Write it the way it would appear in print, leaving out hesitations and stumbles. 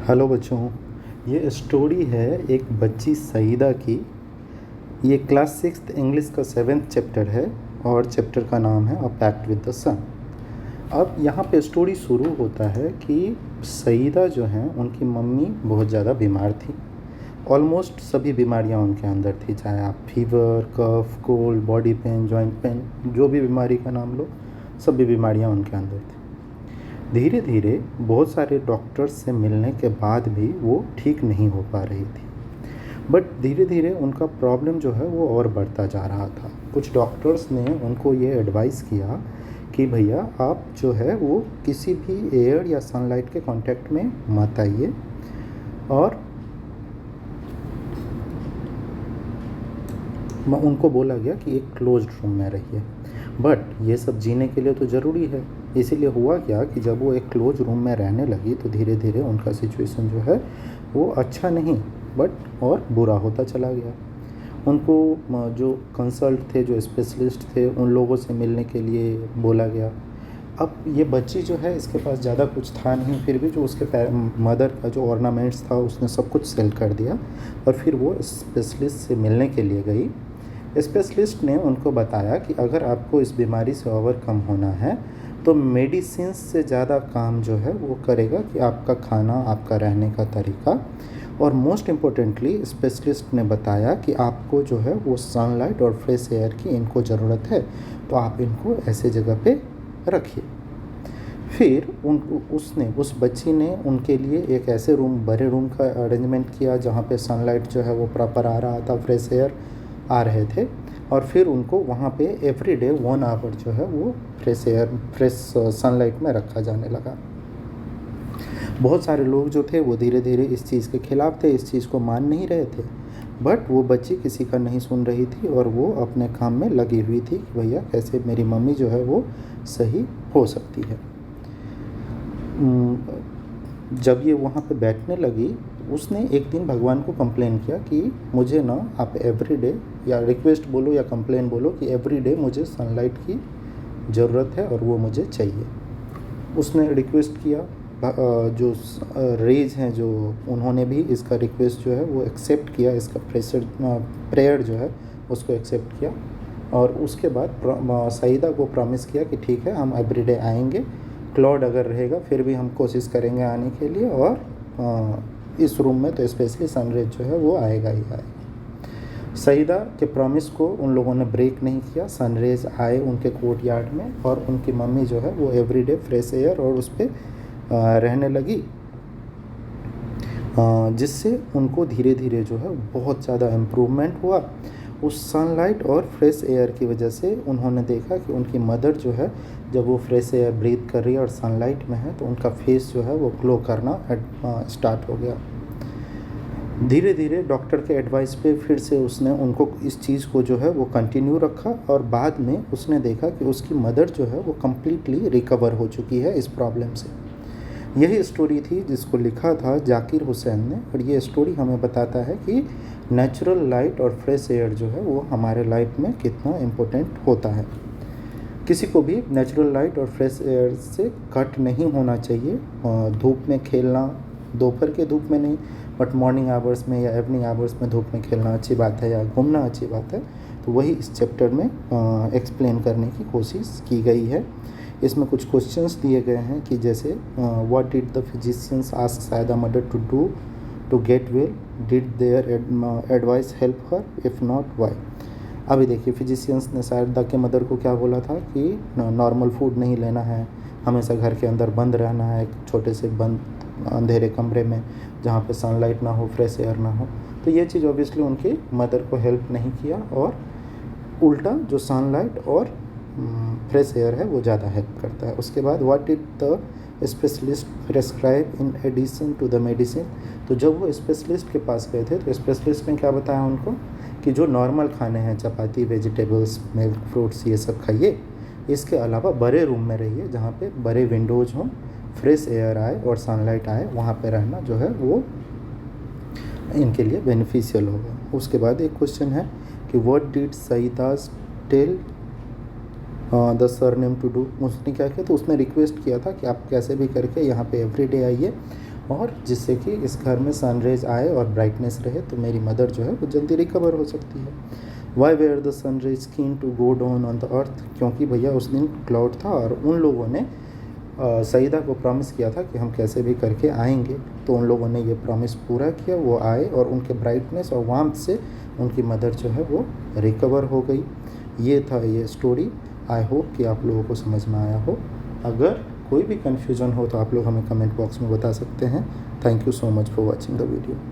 Hello बच्चों, ये story है एक बच्ची सईदा की। ये क्लास 6th इंग्लिश का 7th चैप्टर है और चैप्टर का नाम है अ पैक्ट विद द सन। अब यहाँ पे स्टोरी शुरू होता है कि सईदा जो हैं उनकी मम्मी बहुत ज़्यादा बीमार थी। ऑलमोस्ट सभी बीमारियाँ उनके अंदर थी, चाहे आप fever, cough, cold, body pain, joint pain, जो भी बीमारी का नाम लो, सभी बीमारियाँ उनके अंदर थी। धीरे धीरे बहुत सारे डॉक्टर्स से मिलने के बाद भी वो ठीक नहीं हो पा रही थी। बट धीरे धीरे उनका प्रॉब्लम जो है वो और बढ़ता जा रहा था। कुछ डॉक्टर्स ने उनको ये एडवाइस किया कि भैया आप जो है वो किसी भी एयर या सनलाइट के कांटेक्ट में मत आइए और उनको बोला गया कि एक क्लोज्ड रूम में रहिए। बट ये सब जीने के लिए तो ज़रूरी है। इसीलिए हुआ क्या कि जब वो एक क्लोज रूम में रहने लगी तो धीरे धीरे उनका सिचुएशन जो है वो अच्छा नहीं बट और बुरा होता चला गया। उनको जो कंसल्ट थे, जो स्पेशलिस्ट थे, उन लोगों से मिलने के लिए बोला गया। अब ये बच्ची जो है इसके पास ज़्यादा कुछ था नहीं, फिर भी जो उसके मदर का जो ऑर्नामेंट्स था उसने सब कुछ सेल कर दिया और फिर वो स्पेशलिस्ट से मिलने के लिए गई। स्पेशलिस्ट ने उनको बताया कि अगर आपको इस बीमारी से ओवरकम होना है तो मेडिसिन से ज़्यादा काम जो है वो करेगा कि आपका खाना, आपका रहने का तरीका, और मोस्ट इम्पोर्टेंटली स्पेशलिस्ट ने बताया कि आपको जो है वो सनलाइट और फ्रेश एयर की इनको ज़रूरत है, तो आप इनको ऐसे जगह पे रखिए। फिर उस बच्ची ने उनके लिए एक ऐसे बड़े रूम का अरेंजमेंट किया जहाँ पे सनलाइट जो है वो प्रॉपर आ रहा था, फ्रेश एयर आ रहे थे, और फिर उनको वहाँ पे एवरीडे 1 आवर जो है वो फ्रेश सनलाइट में रखा जाने लगा। बहुत सारे लोग जो थे वो धीरे धीरे इस चीज़ के खिलाफ थे, इस चीज़ को मान नहीं रहे थे, बट वो बच्ची किसी का नहीं सुन रही थी और वो अपने काम में लगी हुई थी कि भैया कैसे मेरी मम्मी जो है वो सही हो सकती है। जब ये वहाँ पे बैठने लगी, उसने एक दिन भगवान को कंप्लेन किया कि मुझे ना आप एवरीडे, या रिक्वेस्ट बोलो या कंप्लेन बोलो, कि एवरीडे मुझे सनलाइट की ज़रूरत है और वो मुझे चाहिए। उसने रिक्वेस्ट किया, जो रेज हैं जो, उन्होंने भी इसका रिक्वेस्ट जो है वो एक्सेप्ट किया, इसका प्रेयर जो है उसको एक्सेप्ट किया, और उसके बाद सईदा को प्रॉमिस किया कि ठीक है हम एवरीडे आएंगे, क्लाउड अगर रहेगा फिर भी हम कोशिश करेंगे आने के लिए, और इस रूम में तो स्पेशली सनरेज जो है वो आएगा ही आएगा। सईदा के प्रॉमिस को उन लोगों ने ब्रेक नहीं किया। सनरेज आए उनके कोर्ट यार्ड में और उनकी मम्मी जो है वो एवरीडे फ्रेश एयर और उस पर रहने लगी, जिससे उनको धीरे धीरे जो है बहुत ज़्यादा इम्प्रूवमेंट हुआ। उस सनलाइट और फ्रेश एयर की वजह से उन्होंने देखा कि उनकी मदर जो है जब वो फ्रेश एयर ब्रीथ कर रही है और सनलाइट में है तो उनका फेस जो है वो ग्लो करना स्टार्ट हो गया। धीरे धीरे डॉक्टर के एडवाइस पे फिर से उसने उनको इस चीज़ को जो है वो कंटिन्यू रखा, और बाद में उसने देखा कि उसकी मदर जो है वो कम्प्लीटली रिकवर हो चुकी है इस प्रॉब्लम से। यही स्टोरी थी जिसको लिखा था जाकिर हुसैन ने, और ये स्टोरी हमें बताता है कि नेचुरल लाइट और फ्रेश एयर जो है वो हमारे लाइफ में कितना इम्पोर्टेंट होता है। किसी को भी नेचुरल लाइट और फ्रेश एयर से कट नहीं होना चाहिए। धूप में खेलना, दोपहर के धूप में नहीं बट मॉर्निंग आवर्स में या इवनिंग आवर्स में धूप में खेलना अच्छी बात है, या घूमना अच्छी बात है, तो वही इस चैप्टर में एक्सप्लेन करने की कोशिश की गई है। इसमें कुछ क्वेश्चंस दिए गए हैं कि जैसे what did the physicians ask Saida mother to do to get well, did their advice help her, if not why. अभी देखिए, फिजिशियंस ने सायदा के मदर को क्या बोला था कि नॉर्मल फूड नहीं लेना है, हमेशा घर के अंदर बंद रहना है, एक छोटे से बंद अंधेरे कमरे में जहाँ पे सनलाइट ना हो, फ्रेश एयर ना हो। तो ये चीज़ ऑब्वियसली उनकी मदर को हेल्प नहीं किया, और उल्टा जो सनलाइट और फ्रेश एयर है वो ज़्यादा हेल्प करता है। उसके बाद what did the specialist prescribe in addition to the medicine. तो जब वो स्पेशलिस्ट के पास गए थे तो स्पेशलिस्ट ने क्या बताया उनको कि जो नॉर्मल खाने हैं, चपाती, वेजिटेबल्स, मिल्क, फ्रूट्स, ये सब खाइए, इसके अलावा बड़े रूम में रहिए जहाँ पे बड़े विंडोज़ हों, फ्रेश एयर आए और सनलाइट आए, वहाँ पे रहना जो है वो इनके लिए बेनिफिशियल होगा। उसके बाद एक क्वेश्चन है कि what did Saida's tell the surname to do. उसने क्या किया, तो उसने रिक्वेस्ट किया था कि आप कैसे भी करके यहाँ पे एवरीडे आइए और जिससे कि इस घर में सनरेज आए और ब्राइटनेस रहे, तो मेरी मदर जो है वो जल्दी रिकवर हो सकती है। Why were the sun rays keen to go down on the earth, क्योंकि भैया उस दिन क्लाउड था और उन लोगों ने सईदा को प्रॉमिस किया था कि हम कैसे भी करके आएंगे। तो उन लोगों ने ये प्रॉमिस पूरा किया, वो आए और उनके ब्राइटनेस और वार्मथ से उनकी मदर जो है वो रिकवर हो गई। ये था ये स्टोरी। आई होप कि आप लोगों को समझ में आया हो। अगर कोई भी कन्फ्यूज़न हो तो आप लोग हमें कमेंट बॉक्स में बता सकते हैं। Thank you so much for watching the video.